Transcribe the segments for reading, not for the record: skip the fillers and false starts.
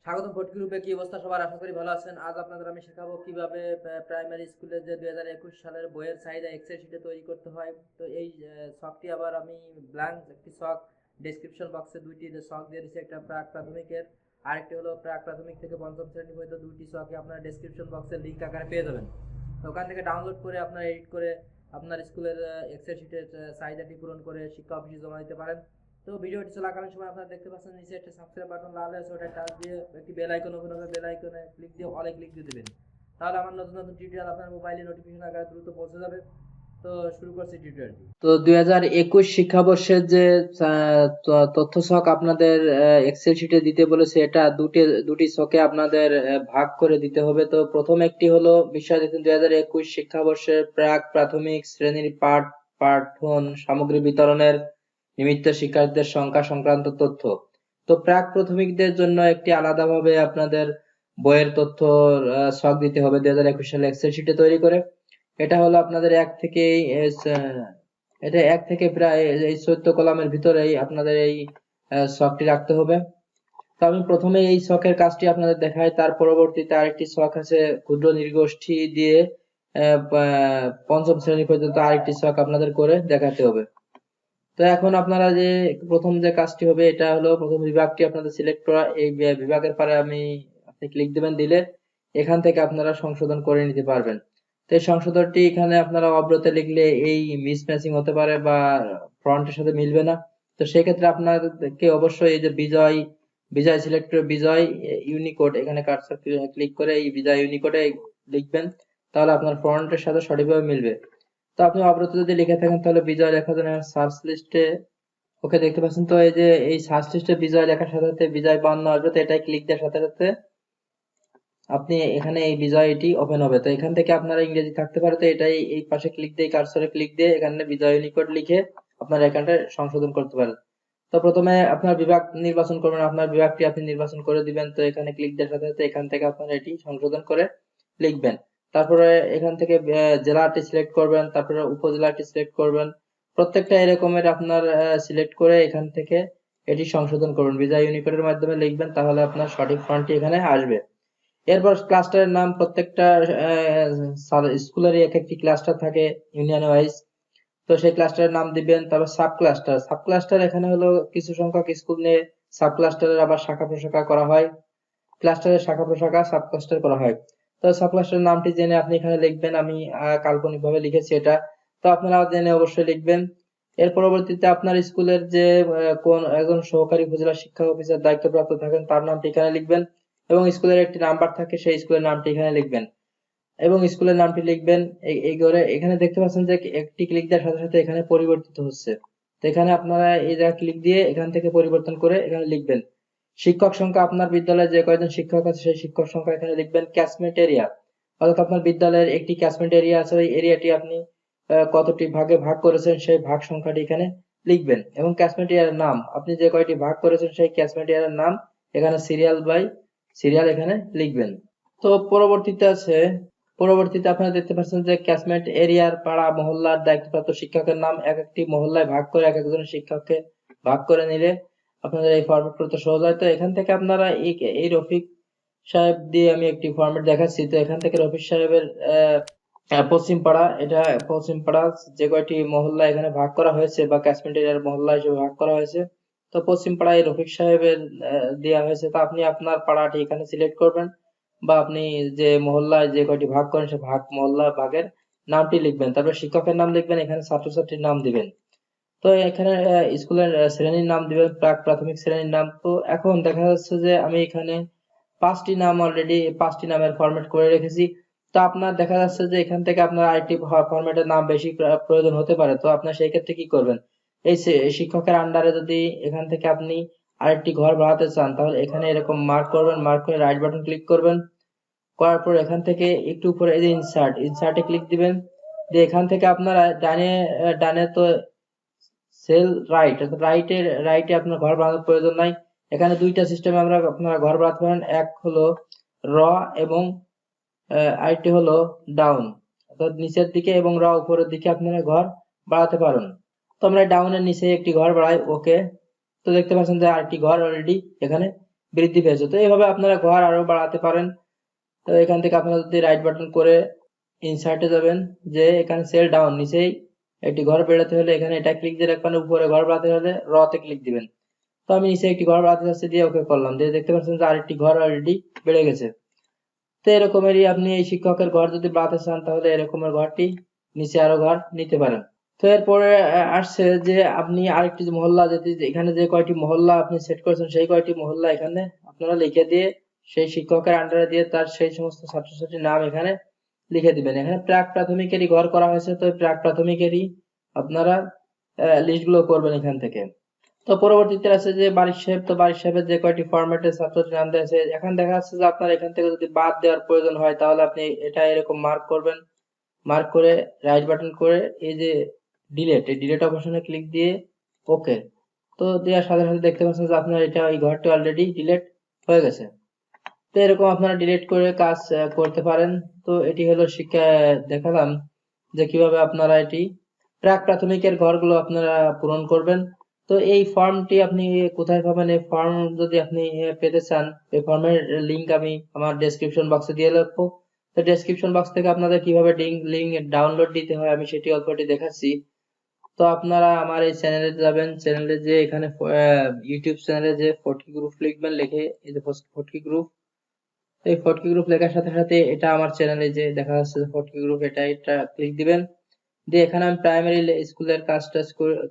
স্বাগতম ফটকি গ্রুপে। কি অবস্থা সবার? আশা করি ভালো আছেন। আজ আপনাদের আমি শেখাবো কিভাবে প্রাইমারি স্কুলে যে 2021 সালের বইয়ের চাহিদা এক্সেল শিটে তৈরি করতে হয়। তো এই শখটি আবার আমি ব্ল্যাঙ্ক একটি শখ ডেসক্রিপশন বক্সে দুইটি শখ দিয়ে দিচ্ছি, একটা প্রাক প্রাথমিকের, আরেকটি হলো প্রাক প্রাথমিক থেকে পঞ্চম শ্রেণী পর্যন্ত। দুইটি শখই আপনারা ডেসক্রিপশন বক্সের লিঙ্ক আকারে পেয়ে যাবেন। তো ওখান থেকে ডাউনলোড করে আপনারা এডিট করে আপনার স্কুলের এক্সেল শিটের চাহিদাটি পূরণ করে শিক্ষা অফিসে জমা দিতে পারেন। তো ভিডিওটি চলাকালীন সময় আপনারা দেখতে পাচ্ছেন নিচে একটা সাবস্ক্রাইব বাটন লাল আছে, ওটা টাচ দিয়ে একটি বেল আইকন ওপেন হবে, বেল আইকনে ক্লিক দিয়ে অলে ক্লিক দিয়ে দেবেন। তাহলে আমার নতুন নতুন টিউটোরিয়াল আপনার মোবাইলে নোটিফিকেশন আকারে দ্রুত পৌঁছে যাবে। তো শুরু করছি টিউটোরিয়ালটি। তো 2021 শিক্ষাবর্ষের যে তথ্য ছক আপনাদের এক্সেল শিটে দিতে বলেছে, এটা দুটি ছকে আপনাদের ভাগ করে দিতে হবে। তো প্রথম একটি হলো বিষয় দেখুন, 2021 শিক্ষাবর্ষের প্রাক প্রাথমিক শ্রেণীর পাঠ্যন সামগ্রী বিতরণের নিমিত্ত শিক্ষার্থীদের সংখ্যা সংক্রান্ত তথ্য। তো প্রাক প্রাথমিকদের জন্য একটি আলাদাভাবে আপনাদের বইয়ের তথ্য ছক দিতে হবে 2021 সালে এক্সেল শিটে তৈরি করে। এটা হলো আপনাদের এক থেকে প্রায় এই 14 কলামের ভিতরেই আপনাদের এই ছকটি রাখতে হবে। তো আমি প্রথমে এই ছকের কাজটি আপনাদের দেখাই, তার পরবর্তীতে আরেকটি ছক আছে ক্ষুদ্র নৃগোষ্ঠী দিয়ে পঞ্চম শ্রেণী পর্যন্ত আরেকটি ছক আপনাদের করে দেখাতে হবে। তো এখন আপনারা যে প্রথম যে কাজটি হবে, এটা হলো প্রথম বিভাগটি আপনাদের সিলেক্ট করা। এই বিভাগের পরে আপনি ক্লিক দিবেন, দিলে এখান থেকে আপনারা সংশোধন করে নিতে পারবেন। তো এই সংশোধনটি এখানে আপনারা অব্রতে লিখলে এই মিসম্যাচিং হতে পারে বা ফন্টের সাথে মিলবে না। তো সেই ক্ষেত্রে আপনাদেরকে অবশ্যই এই যে বিজয় সিলেক্ট করে বিজয় ইউনিকোড, এখানে কার্সর ক্লিক করে এই বিজয় ইউনিকোডে লিখবেন, তাহলে আপনার ফন্টের সাথে সঠিকভাবে মিলবে। তো আপনি অবরত যদি লিখে থাকেন তাহলে বিজয় লেখার জন্য সার্চ লিস্টে ওকে দেখতে পাচ্ছেন। তো এই যে এই সার্চ লিস্টে বিজয় লেখার সাথে সাথে বিজয় বান্ন আসবে, তো এটাই ক্লিক দেওয়ার সাথে সাথে আপনি এখানে এই বিজয়টি ওপেন হবে। তো এখান থেকে আপনারা ইংরেজি থাকতে পারে, তো এটাই এই পাশে ক্লিক দিয়ে কার্সরে ক্লিক দিয়ে এখানে বিজয় ইউনিকোড লিখে আপনারা এখানটা সংশোধন করতে পারেন। তো প্রথমে আপনার বিভাগ নির্বাচন করবেন, আপনার বিভাগটি আপনি নির্বাচন করে দিবেন। তো এখানে ক্লিক দেওয়ার সাথে সাথে এখান থেকে আপনারা এটি সংশোধন করে লিখবেন। তারপরে এখান থেকে জেলাটি সিলেক্ট করবেন, তারপরে উপজেলাটি সিলেক্ট করবেন। প্রত্যেকটা এরকমের আপনার সিলেক্ট করে এখান থেকে এটি সংশোধন করবেন, বিজয় ইউনিকোডের মাধ্যমে লিখবেন, তাহলে আপনার সঠিক ফন্টটি এখানে আসবে। এরপর ক্লাস্টারের নাম, প্রত্যেকটা স্কুলেরই এক একটি ক্লাস্টার থাকে ইউনিয়ন ওয়াইজ, তো সেই ক্লাস্টারের নাম দিবেন। তারপর সাব ক্লাস্টার এখানে হলো কিছু সংখ্যক স্কুল নিয়ে সাব ক্লাস্টারের আবার শাখা প্রশাখা করা হয়, ক্লাস্টারের শাখা প্রশাখা সাব ক্লাস্টার করা হয়। তো সাব ক্লাস্টারের নামটি জেনে আপনি এখানে লিখবেন, আমি কাল্পনিকভাবে লিখেছি এটা, তো আপনারা জেনে অবশ্যই লিখবেন। এর পরবর্তীতে আপনার স্কুলের যে কোন একজন সহকারী উপজেলা শিক্ষা অফিসার দায়িত্বপ্রাপ্ত থাকেন তার নামটি এখানে লিখবেন, এবং স্কুলের একটি নাম্বার থাকে সেই স্কুলের নামটি এখানে লিখবেন, এবং স্কুলের নামটি লিখবেন। এই করে এখানে দেখতে পাচ্ছেন যে একটি ক্লিক দেওয়ার সাথে সাথে এখানে পরিবর্তিত হচ্ছে। তো এখানে আপনারা এই জায়গায় ক্লিক দিয়ে এখান থেকে পরিবর্তন করে এখানে লিখবেন। শিক্ষক সংখ্যা, আপনার বিদ্যালয়ে যে কয়জন শিক্ষক আছে সেই শিক্ষক সংখ্যা এখানে লিখবেন। ক্যাচমেন্ট এরিয়া, অর্থাৎ আপনার বিদ্যালয়ের একটি ক্যাচমেন্ট এরিয়া আছে, ওই এরিয়াটি আপনি কতটি ভাগে ভাগ করেছেন সেই ভাগ সংখ্যাটি এখানে লিখবেন। এবং ক্যাচমেন্ট এরিয়ার নাম, আপনি যে কয়টি ভাগ করেছেন সেই ক্যাচমেন্ট এরিয়ার নাম এখানে সিরিয়াল বাই সিরিয়াল এখানে লিখবেন। তো পরবর্তীতে আপনারা দেখতে পাচ্ছেন যে ক্যাচমেন্ট এরিয়ার পাড়া মহল্লার দায়িত্বপ্রাপ্ত শিক্ষকের নাম এক একটি মহল্লায় ভাগ করে এক একজন শিক্ষককে ভাগ করে নিলে আপনাদের এই ফরম্যাট করতে সহজ হয়। তো এখান থেকে আপনারা এই রফিক সাহেব দিয়ে আমি একটি ফরম্যাট দেখাচ্ছি। তো এখান থেকে রফিক সাহেবের পশ্চিম পাড়া, এটা পশ্চিম পাড়া যে কয়টি মহল্লা এখানে ভাগ করা হয়েছে বা ক্যাচমেন্ট এরিয়ার মহল্লা হিসেবে ভাগ করা হয়েছে, তো পশ্চিম পাড়ায় রফিক সাহেবের দেওয়া হয়েছে। তো আপনি আপনার পাড়াটি এখানে সিলেক্ট করবেন, বা আপনি যে মহল্লায় যে কয়টি ভাগ করেন সে মহল্লা ভাগের নামটি লিখবেন, তারপর শিক্ষকের নাম লিখবেন, এখানে ছাত্রছাত্রীর নাম দিবেন। তো এখানে স্কুলের শ্রেণীর নাম দিবেন, প্রাক প্রাথমিক শ্রেণীর নাম। তো এখন দেখা যাচ্ছে যে আমি এখানে পাঁচটি নামের ফরম্যাট করে রেখেছি। তো আপনার দেখা যাচ্ছে যে এখান থেকে আপনার আরেকটি ফরম্যাটের নাম বেশি প্রয়োজন হতে পারে। তো আপনার সেই ক্ষেত্রে কি করবেন, এই শিক্ষকের আন্ডারে যদি এখান থেকে আপনি আরেকটি ঘর বাড়াতে চান, তাহলে এখানে এরকম মার্ক করবেন, মার্ক করে রাইট বাটন ক্লিক করবেন, করার পর এখান থেকে একটু উপরে এই যে ইনসার্টে ক্লিক দিবেন, দিয়ে এখান থেকে আপনারা ডানে তো সেল রাইট, রাইটে আপনার ঘর বানানোর প্রয়োজন নাই। এখানে দুইটা সিস্টেমে আপনারা ঘর বানাতে পারেন, এক হলো র এবং আরেকটি হলো ডাউন, অর্থাৎ নিচের দিকে, এবং র উপরের দিকে আপনারা ঘর বাড়াতে পারেন। তো আমরা ডাউনের নিচে একটি ঘর বাড়াই, ওকে। তো দেখতে পাচ্ছেন যে আরেকটি ঘর অলরেডি এখানে বৃদ্ধি পেয়েছে। তো এইভাবে আপনারা ঘর আরো বাড়াতে পারেন। তো এখান থেকে আপনারা যদি রাইট বাটন করে ইনসার্টে যাবেন, যে এখানে সেল ডাউন নিচেই একটি ঘর বেড়াতে হলে এখানে এটা ক্লিক দিয়ে রাখবেন, উপরে ঘর বাড়াতে হলে তে ক্লিক দিবেন। তো আমি নিচে একটি ঘর বাড়াতে যাচ্ছি, দিয়ে ওকে করলাম, দিয়ে দেখতে পাচ্ছেন যে আরেকটি ঘর অলরেডি বেড়ে গেছে। তো এরকমেরই আপনি এই শিক্ষকের ঘর যদি বাড়াতে চান তাহলে এরকমের ঘরটি নিচে আরো ঘর নিতে পারেন। তো এরপরে আসছে যে আপনি আরেকটি মহল্লা, যদি এখানে যে কয়টি মহল্লা আপনি সেট করেছেন সেই কয়টি মহল্লা এখানে আপনারা লিখে দিয়ে সেই শিক্ষকের আন্ডারে দিয়ে তার সেই সমস্ত ছাত্রছাত্রীর নাম এখানে লিখে দিবেন। এখানে প্রাক প্রাথমিকেরই ঘর করা হয়েছে, তো প্রাক প্রাথমিকেরই আপনারা লিস্ট গুলো করবেন এখান থেকে। তো পরবর্তীতে আছে যে বারিক সাহেব, তো বারিক সাহেবের যে কয়টি ফরম্যাটে ছাত্রছাত্রীর নাম দেওয়া আছে, এখন দেখা যাচ্ছে যে আপনার এখান থেকে যদি বাদ দেওয়ার প্রয়োজন হয় তাহলে আপনি এটা এরকম মার্ক করবেন, মার্ক করে রাইট বাটন করে এই যে ডিলেট, এই ডিলেট অপশনে ক্লিক দিয়ে ওকে। তো দেওয়ার সাথে সাথে দেখতে পাচ্ছেন যে আপনার এটা এই ঘরটি অলরেডি ডিলেট হয়ে গেছে। তো এরকম আপনারা ডিলিট করে কাজ করতে পারেন। তো এটি হলো শিক্ষা দেখালাম যে কিভাবে আপনারা এটি প্রাক প্রাথমিকের ঘরগুলো আপনারা পূরণ করবেন। তো এই ফর্মটি আপনি কোথায় পাবেন? এই ফর্ম যদি আপনি পেতে চান, এই ফর্মের লিংক আমি আমার ডেসক্রিপশন বক্সে দিয়ে রাখবো। তো ডেসক্রিপশন বক্স থেকে আপনাদের কিভাবে লিংক ডাউনলোড দিতে হয় আমি সেটি অল্পটি দেখাচ্ছি। তো আপনারা আমার এই চ্যানেলে যাবেন, চ্যানেলে যে এখানে ইউটিউব চ্যানেলে যে ফটকি গ্রুপ লিখবেন, লিখে এই যে ফটকি গ্রুপ, এই ফটকি গ্রুপ লেখার সাথে সাথে এটা আমার চ্যানেলে যে দেখা যাচ্ছে ফটকি গ্রুপ, এটা ক্লিক দিবেন, দিয়ে এখানে আমি প্রাইমারি স্কুলের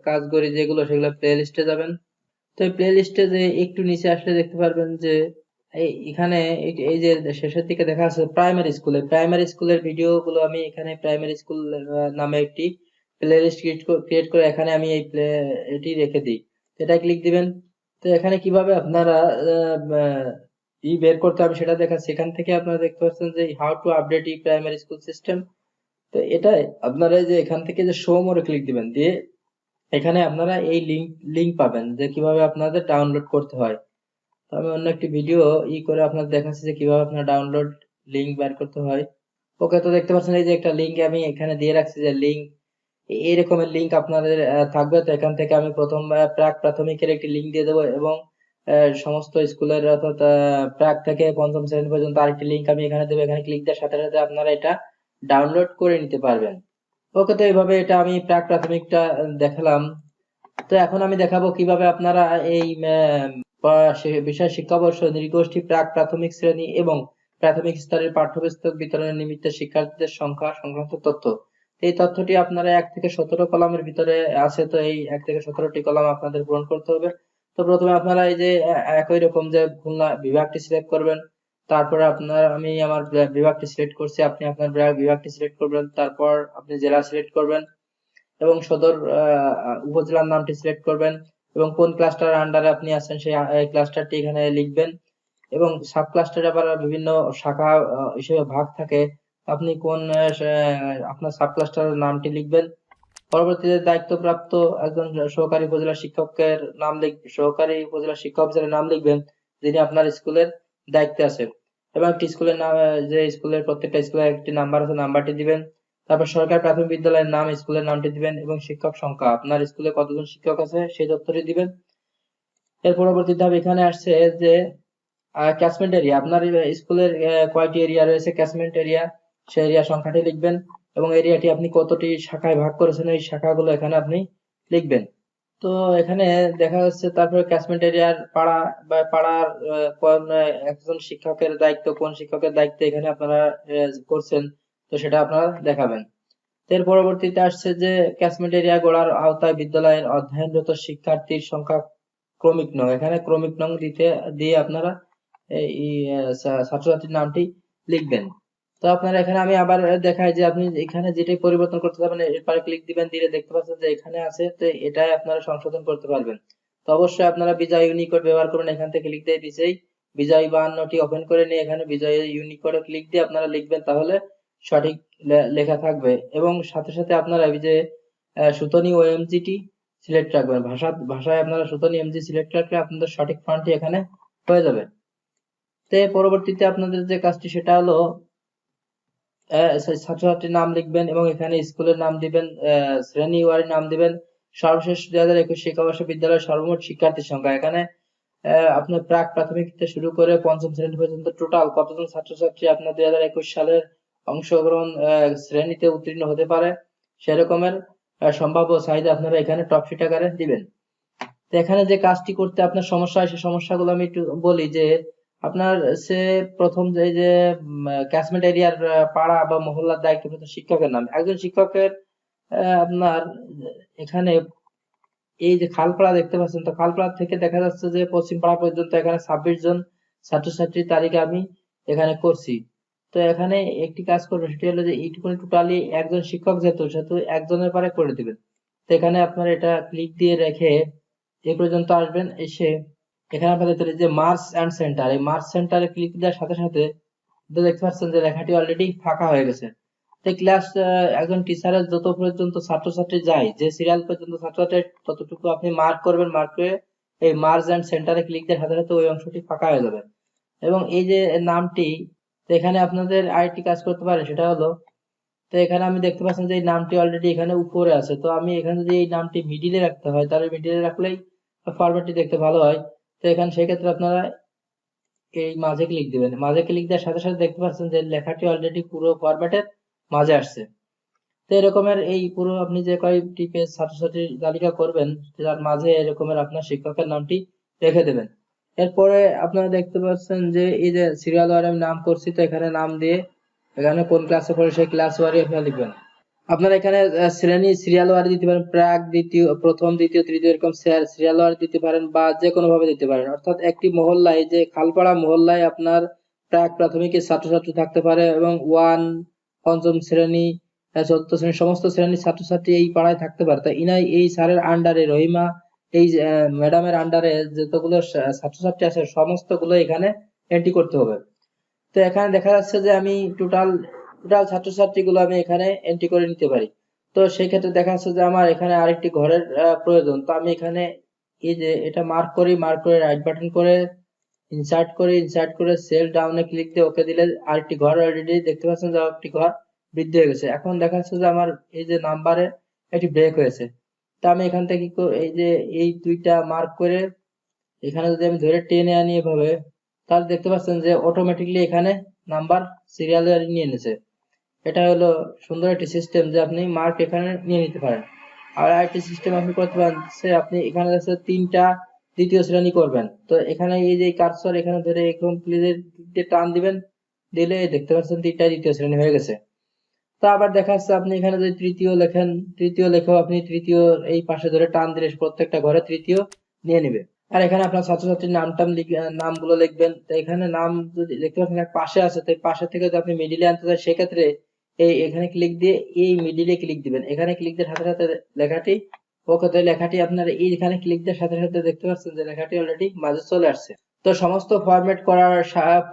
কাজ করি যেগুলো সেগুলো প্লে লিস্টে যাবেন। তো এই প্লে লিস্টে যে একটু নিচে আসলে দেখতে পারবেন যে এখানে এই যে শেষের দিকে দেখা যাচ্ছে প্রাইমারি স্কুলের ভিডিও গুলো আমি এখানে প্রাইমারি স্কুল নামে একটি প্লে লিস্ট ক্রিয়েট করে এখানে আমি এটি রেখে দিই। এটা ক্লিক দিবেন। তো এখানে কিভাবে আপনারা বের করতে হবে সেটা দেখাচ্ছি। এখান থেকে আপনারা দেখতে পাচ্ছেন যে how to update primary school system. তো এটাই আপনারা যে এখান থেকে যে শো মোরে ক্লিক দিবেন, দিয়ে এখানে আপনারা এই লিংক পাবেন যে কিভাবে আপনাদের ডাউনলোড করতে হয়। তো আমি অন্য একটি ভিডিও করে আপনাদের দেখাচ্ছি যে কিভাবে আপনারা ডাউনলোড লিংক বের করতে হয়। ওকে, তো দেখতে পাচ্ছেন এই যে একটা লিংক আমি এখানে দিয়ে রাখছি, যে লিংক এই রকমের লিংক আপনাদের থাকবে। তো এখান থেকে আমি প্রথম প্রাক প্রাথমিকের একটি লিংক দিয়ে দেবো, এবং সমস্ত স্কুলের অর্থাৎ প্রাক থেকে পঞ্চম শ্রেণী পর্যন্ত আরেকটি লিংক আমি এখানে দেবো। এখানে ক্লিক দেওয়ার সাথে সাথে আপনারা এটা ডাউনলোড করে নিতে পারবেন। ওকে, তো এইভাবে এটা আমি প্রাক প্রাথমিকটা দেখালাম। তো এখন আমি দেখাবো কিভাবে আপনারা এই বিষয় শিক্ষাবর্ষ নৃগোষ্ঠী প্রাক প্রাথমিক শ্রেণী এবং প্রাথমিক স্তরের পাঠ্যপুস্তক বিতরণের নিমিত্তে শিক্ষার্থীদের সংখ্যা সংক্রান্ত তথ্য। এই তথ্যটি আপনারা 1 থেকে 17 কলামের ভিতরে আছে। তো এই 1 থেকে 17টি কলাম আপনাদের পূরণ করতে হবে। তো প্রথমে আপনারা এই যে একই রকম যে খুলনা বিভাগটি সিলেক্ট করবেন, তারপরে আমি আমার বিভাগটি সিলেক্ট করছি, আপনি আপনার বিভাগটি সিলেক্ট করবেন, তারপর আপনি জেলা সিলেক্ট করবেন এবং সদর উপজেলার নামটি সিলেক্ট করবেন, এবং কোন ক্লাস্টার আন্ডারে আপনি আছেন সেই ক্লাস্টারটি এখানে লিখবেন, এবং সাব ক্লাস্টারে আবার বিভিন্ন শাখা হিসেবে ভাগ থাকে। আপনি কোন আপনার সাব ক্লাস্টারের নামটি লিখবেন। পরবর্তীতে দায়িত্বপ্রাপ্ত একজন সহকারী উপজেলা শিক্ষকের সহকারী উপজেলা শিক্ষা অফিসারের নাম লিখবেন, যিনি আপনার স্কুলের দায়িত্বে আছেন, এবং একটি স্কুলের নাম, যে স্কুলের প্রত্যেকটা স্কুলের একটি নাম্বার আছে, নাম্বারটি দিবেন। তারপর সরকারি প্রাথমিক বিদ্যালয়ের নাম, স্কুলের নামটি দিবেন, এবং শিক্ষক সংখ্যা, আপনার স্কুলে কতজন শিক্ষক আছে সেই তথ্যটি দিবেন। এর পরবর্তী ধাপ এখানে আসছে যে ক্যাচমেন্ট এরিয়া, আপনার স্কুলের কয়টি এরিয়া রয়েছে ক্যাচমেন্ট এরিয়া, সেই এরিয়া সংখ্যাটি লিখবেন, এবং এরিয়াটি আপনি কতটি শাখায় ভাগ করেছেন এই শাখাগুলো এখানে আপনি লিখবেন। তো এখানে দেখা যাচ্ছে তারপরে ক্যাচমেন্ট এরিয়ার পাড়া বা পাড়ার কোন একজন শিক্ষকের দায়িত্ব, কোন শিক্ষকের দায়িত্ব এখানে আপনারা করছেন, তো সেটা আপনারা দেখাবেন। এর পরবর্তীতে আসছে যে ক্যাচমেন্ট এরিয়া গড়ার আওতায় বিদ্যালয়ের অধ্যয়নরত শিক্ষার্থীর সংখ্যা ক্রমিক নং, এখানে ক্রমিক নং দিয়ে আপনারা এই ছাত্রছাত্রীর নামটি লিখবেন। তো আপনারা এখানে আমি আবার দেখাই যে আপনি এখানে যেটাই পরিবর্তন করতে পারবেন এরপরে ক্লিক দিবেন, দিলে দেখতে পাচ্ছেন যে এখানে আছে, তো এটাই আপনারা সংশোধন করতে পারবেন। তো অবশ্যই আপনারা বিজয় ইউনিকোড ব্যবহার করুন। এখান থেকে ক্লিক দিয়ে বিজয় 52টি ওপেন করে নিয়ে এখানে বিজয় ইউনিকোডে ক্লিক দিয়ে আপনারা লিখবেন, তাহলে সঠিক লেখা থাকবে। এবং সাথে সাথে আপনারা এই যে সুতনি ওএমজিটি সিলেক্ট রাখবেন, ভাষায় আপনারা সুতনি এমজি সিলেক্ট রাখলে আপনাদের সঠিক ফন্টটি এখানে হয়ে যাবে। তো পরবর্তীতে আপনাদের যে কাজটি সেটা হলো ছাত্রছাত্রীর নাম লিখবেন, এবং এখানে স্কুলের নাম দিবেন, শ্রেণী ওয়ারি নাম দিবেন, সর্বশেষ 2021 শিক্ষাবর্ষে বিদ্যালয়ের সর্বমোট শিক্ষার্থীর সংখ্যা, এখানে আপনার প্রাক প্রাথমিক থেকে শুরু করে পঞ্চম শ্রেণী পর্যন্ত টোটাল কতজন ছাত্রছাত্রী আপনার 2021 সালের অংশগ্রহণ শ্রেণীতে উত্তীর্ণ হতে পারে সেরকমের সম্ভাব্য চাহিদা আপনারা এখানে টপ শিট আকারে দিবেন। তো এখানে যে কাজটি করতে আপনার সমস্যা হয় সেই সমস্যাগুলো আমি একটু বলি যে আপনার সে প্রথম যে ক্যাচমেন্ট এরিয়ার পাড়া বা মহল্লার দায়িত্বপ্রাপ্ত শিক্ষকের নাম, একজন শিক্ষকের আপনার এখানে এই যে খালপাড়া দেখতে পাচ্ছেন, তো খালপাড়া থেকে দেখা যাচ্ছে যে পশ্চিম পাড়া পর্যন্ত এখানে 26 জন ছাত্রছাত্রীর তালিকা আমি এখানে করছি। তো এখানে একটি কাজ করবেন, সেটি হলো যে এইটুকুনি টোটালি একজন শিক্ষক যেহেতু সেহেতু একজনের পারে করে দিবেন। তো এখানে আপনার এটা ক্লিক দিয়ে রেখে এই পর্যন্ত আসবেন, এসে এখানে আপনার দেখতে যে মার্কস এন্ড সেন্টার, এই মার্কস সেন্টারে ক্লিক দেওয়ার সাথে সাথে দেখতে পাচ্ছেন যে লেখাটি অলরেডি ফাঁকা হয়ে গেছে। তো ক্লাস একজন টিচারের যত পর্যন্ত ছাত্রছাত্রী যায়, যে সিরিয়াল পর্যন্ত ছাত্রছাত্রী ততটুকু আপনি মার্ক করবেন, মার্ক করে এই মার্জ এন্ড সেন্টারে ক্লিক দেওয়ার সাথে সাথে ওই অংশটি ফাঁকা হয়ে যাবে। এবং এই যে নামটি, তো এখানে আপনাদের আরেকটি কাজ করতে পারেন, সেটা হলো তো এখানে আমি দেখতে পাচ্ছেন যে এই নামটি অলরেডি এখানে উপরে আছে। তো আমি এখানে যদি এই নামটি মিডিলে রাখতে হয় তাহলে মিডিলে রাখলেই ফরম্যাটটি দেখতে ভালো হয়। তো এখানে সেক্ষেত্রে আপনারা এই মাঝে ক্লিক দিবেন, মাঝে ক্লিক দেওয়ার সাথে সাথে দেখতে পাচ্ছেন যে লেখাটি অলরেডি পুরো ফরম্যাটের মাঝে আসছে। তো এরকমের এই পুরো আপনি যে কয়টি পেজ ছাত্রছাত্রীর তালিকা করবেন তার মাঝে এরকমের আপনার শিক্ষকের নামটি রেখে দেবেন। এরপরে আপনারা দেখতে পাচ্ছেন যে এই যে সিরিয়াল ওয়ার আমি নাম করছি, তো এখানে নাম দিয়ে এখানে কোন ক্লাসে পড়ে সেই ক্লাস ওয়ারই আপনারা লিখবেন। আপনারা এখানে শ্রেণী সিরিয়াল ওয়ারি দিতে পারেন, প্রাক, দ্বিতীয়, প্রথম, দ্বিতীয়, তৃতীয় এরকম সিরিয়াল ওয়ারি দিতে পারেন বা যে কোনো ভাবে দিতে পারেন। অর্থাৎ একটি মহল্লায়, যে খালপাড়া মহল্লায় আপনার প্রাক প্রাথমিকের ছাত্রছাত্রী থাকতে পারে এবং ওয়ান, পঞ্চম শ্রেণী, চতুর্থ শ্রেণী সমস্ত শ্রেণীর ছাত্রছাত্রী এই পাড়ায় থাকতে পারে। তাই ইনাই এই স্যারের আন্ডারে, রহিমা এই ম্যাডামের আন্ডারে যতগুলো ছাত্রছাত্রী আছে সমস্ত গুলো এখানে এন্ট্রি করতে হবে। তো এখানে দেখা যাচ্ছে যে আমি টোটাল টোটাল ছাত্রছাত্রী গুলো আমি এখানে এন্ট্রি করে নিতে পারি। তো সেই ক্ষেত্রে দেখা যাচ্ছে যে আমার এখানে আরেকটি ঘরের প্রয়োজন। তো আমি এখানে এই যে এটা মার্ক করি, মার্ক করে রাইট বাটন করে ইনসার্ট করে সেল ডাউনে ক্লিক দিয়ে ওকে দিলে আরেকটি ঘর অলরেডি দেখতে পাচ্ছেন যে আরেকটি ঘর বৃদ্ধি হয়ে গেছে। এখন দেখা যাচ্ছে যে আমার এই যে নাম্বারে একটি ব্রেক হয়েছে। তো আমি এখান থেকে এই যে এই দুইটা মার্ক করে এখানে যদি আমি ধরে টেনে আনি এভাবে, তাহলে দেখতে পাচ্ছেন যে অটোমেটিকলি এখানে নাম্বার সিরিয়াল নিয়ে নিয়েছে। এটা হলো সুন্দর একটি সিস্টেম যে আপনি মার্ক এখানে নিয়ে নিতে পারেন। আর আরেকটি সিস্টেম আপনি করতে পারেন সে আপনি এখানে যাচ্ছে তিনটা দ্বিতীয় শ্রেণী করবেন। তো এখানে এই যে কার্সর এখানে ধরে কমপ্লিটের দিকে টান দিবেন, দিলে দেখতে পাচ্ছেন তিনটা দ্বিতীয় শ্রেণী হয়ে গেছে। তো আবার দেখা যাচ্ছে আপনি এখানে যদি তৃতীয় লেখেন, তৃতীয় লেখাও আপনি তৃতীয় এই পাশে ধরে টান দিলে প্রত্যেকটা ঘরে তৃতীয় নিয়ে নিবে। আর এখানে আপনার ছাত্রছাত্রীর নামগুলো লিখবেন। তো এখানে নাম যদি দেখতে পাচ্ছেন এক পাশে আছে, তো পাশে থেকে যদি আপনি মিডিলে আনতে চান সেক্ষেত্রে এই এখানে ক্লিক দিয়ে এই মিডিলে ক্লিক দিবেন। এখানে ক্লিক দেওয়ার সাথে সাথে লেখাটি ওকে, তো লেখাটি আপনার এইখানে ক্লিক দেওয়ার সাথে সাথে দেখতে পাচ্ছেন যে লেখাটি অলরেডি মাঝে চলে আসছে। তো সমস্ত ফরম্যাট করার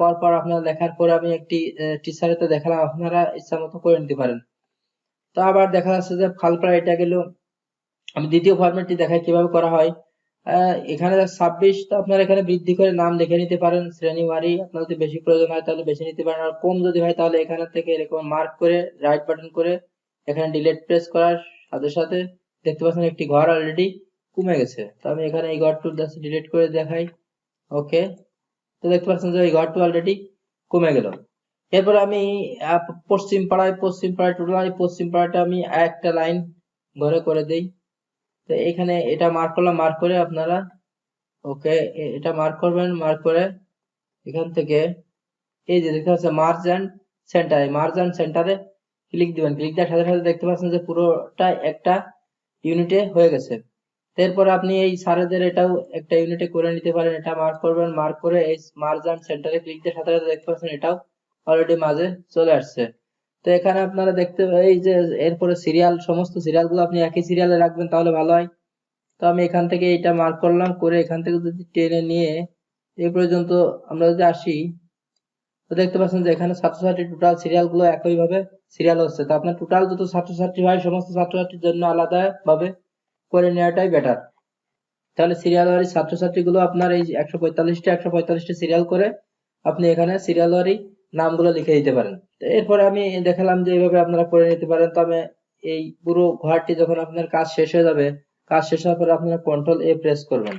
পর পর আপনার লেখার পরে আমি একটি টিচারেতে দেখালাম, আপনারা ইচ্ছা মতো করে নিতে পারেন। তো আবার দেখা যাচ্ছে যে খালপাড়া এটা গেল, আমি দ্বিতীয় ফরম্যাটটি দেখাই কিভাবে করা হয়। এখানে 26, তো আপনারা এখানে বৃদ্ধি করে নাম লিখে নিতে পারেন শ্রেণী ওয়ারি। আপনার যদি বেশি প্রয়োজন হয় তাহলে বেশি নিতে পারেন, আর কম যদি হয় তাহলে এখানে থেকে এরকম মার্ক করে রাইট বাটন করে এখানে ডিলিট প্রেস করার সাথে সাথে দেখতে পাচ্ছেন একটি ঘর অলরেডি কমে গেছে। তো আমি এখানে এই ঘরটি জাস্ট ডিলিট করে দেখাই। ওকে, তো দেখতে পাচ্ছেন যে এই ঘরটি অলরেডি কমে গেল। এরপর আমি পশ্চিম পাড়ায় টোটালি পশ্চিম পাড়াটা আমি একটা লাইন ঘরে করে দেই। তো এখানে এটা মার্ক করলাম, মার্ক করে আপনারা ওকে এটা মার্ক করবেন, মার্ক করে এখান থেকে এই যে দেখতে পাচ্ছেন মার্জ এন্ড সেন্টারে ক্লিক দিবেন। ক্লিক দেওয়ার সাথে সাথে দেখতে পাচ্ছেন যে পুরোটা একটা ইউনিটে হয়ে গেছে। এরপর আপনি এই সারেদের এটাও একটা ইউনিটে করে নিতে পারেন। এটা মার্ক করবেন, মার্ক করে এই মার্জ এন্ড সেন্টারে ক্লিক দেওয়ার সাথে সাথে দেখতে পাচ্ছেন এটাও অলরেডি মাঝে চলে আসছে। তো এখানে আপনারা দেখতে এই যে এরপরে সমস্ত সিরিয়াল গুলো আপনি একই সিরিয়ালে রাখবেন তাহলে ভালো হয়। তো আমি এখান থেকে এটা মার্ক করলাম, করে এখান থেকে যদি টেনে নিয়ে এই পর্যন্ত আমরা যদি আসি, তো দেখতে পাচ্ছেন যে এখানে ছাত্রছাত্রী টোটাল সিরিয়াল গুলো একই ভাবে সিরিয়াল হচ্ছে। তো আপনার টোটাল যত ছাত্রছাত্রী হয় সমস্ত ছাত্রছাত্রীর জন্য আলাদা ভাবে করে নেওয়াটাই বেটার। তাহলে সিরিয়াল ওয়ারি ছাত্রছাত্রী গুলো আপনার এই 145টা সিরিয়াল করে আপনি এখানে সিরিয়াল ওয়ারি নামগুলো লিখে দিতে পারেন। তো এরপরে আমি দেখালাম যে এইভাবে আপনারা করে নিতে পারেন। তবে এই পুরো ঘরটি যখন আপনার কাজ শেষ হয়ে যাবে, কাজ শেষ হওয়ার পরে আপনারা কন্ট্রোল এ প্রেস করবেন।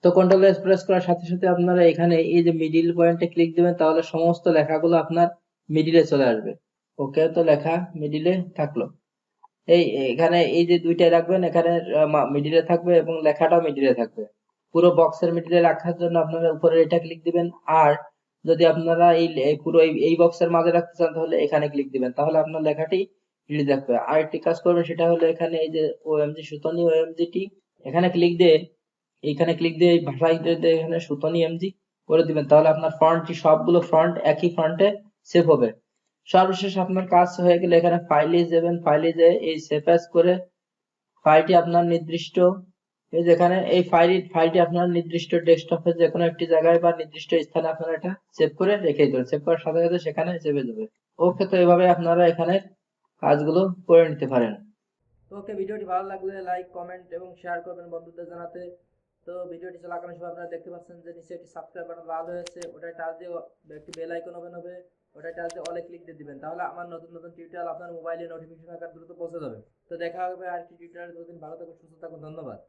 তো কন্ট্রোল এস প্রেস করার সাথে সাথে আপনারা এখানে এই যে মিডিল পয়েন্টে ক্লিক দিবেন, তাহলে সমস্ত লেখাগুলো আপনার মিডিলে চলে আসবে। ওকে, তো লেখা মিডিলে থাকলো। এই এখানে এই যে দুইটাই রাখবেন, এখানে মিডিলে থাকবে এবং লেখাটাও মিডিলে থাকবে। পুরো বক্সের মিডিলে রাখার জন্য আপনারা উপরে এটা ক্লিক দিবেন। আর যদি আপনারা এই পুরো এই বক্সের মাঝে রাখতে চান তাহলে এখানে ক্লিক দিবেন, তাহলে আপনার লেখাটি মিডিলে থাকবে। আর একটি কাজ করবেন, সেটা হলো এখানে এই যে ওএমজি সুতনি ওএমজিটি এখানে ক্লিক দিয়ে এইখানে ক্লিক দিয়ে এই ভাষা এখানে সুতনি এমজি করে দিবেন, তাহলে আপনার ফন্টটি সবগুলো ফন্ট একই ফন্টে সেভ হবে। সর্বশেষ আপনার কাজ হয়ে গেলে এখানে ফাইলে যাবেন, ফাইলে যেয়ে এই সেভ অ্যাজ করে ফাইলটি আপনার নির্দিষ্ট এই যেখানে এই ফাইলটি আপনার নির্দিষ্ট ডেস্কটপে যে কোনো একটি জায়গায় বা নির্দিষ্ট স্থানে আপনারা এটা সেভ করে রেখে দেবেন। সেভ করার সাথে সাথে সেখানে সেভ হয়ে যাবে। ওকে, তো এভাবে আপনারা এখানে কাজগুলো করে নিতে পারেন। তো ওকে, ভিডিওটি ভালো লাগলে লাইক কমেন্ট এবং শেয়ার করবেন বন্ধুদের জানাতে। তো ভিডিওটি চলাকালীন সময় আপনারা দেখতে পাচ্ছেন যে নিচে একটি সাবস্ক্রাইব বাটন লাল হয়েছে, ওটাই টাচ দিয়ে একটি বেল আইকন ওপেন হবে, ওটাই টাচ দিয়ে অলে ক্লিক দিয়ে দিবেন, তাহলে আমার নতুন নতুন টিউটোরিয়াল আপনার মোবাইলে নোটিফিকেশন আকারে দ্রুত পৌঁছে যাবে। তো দেখা হবে আরেকটি টিউটোরিয়াল। ততদিন ভালো থাকুন, সুস্থ থাকুন, ধন্যবাদ।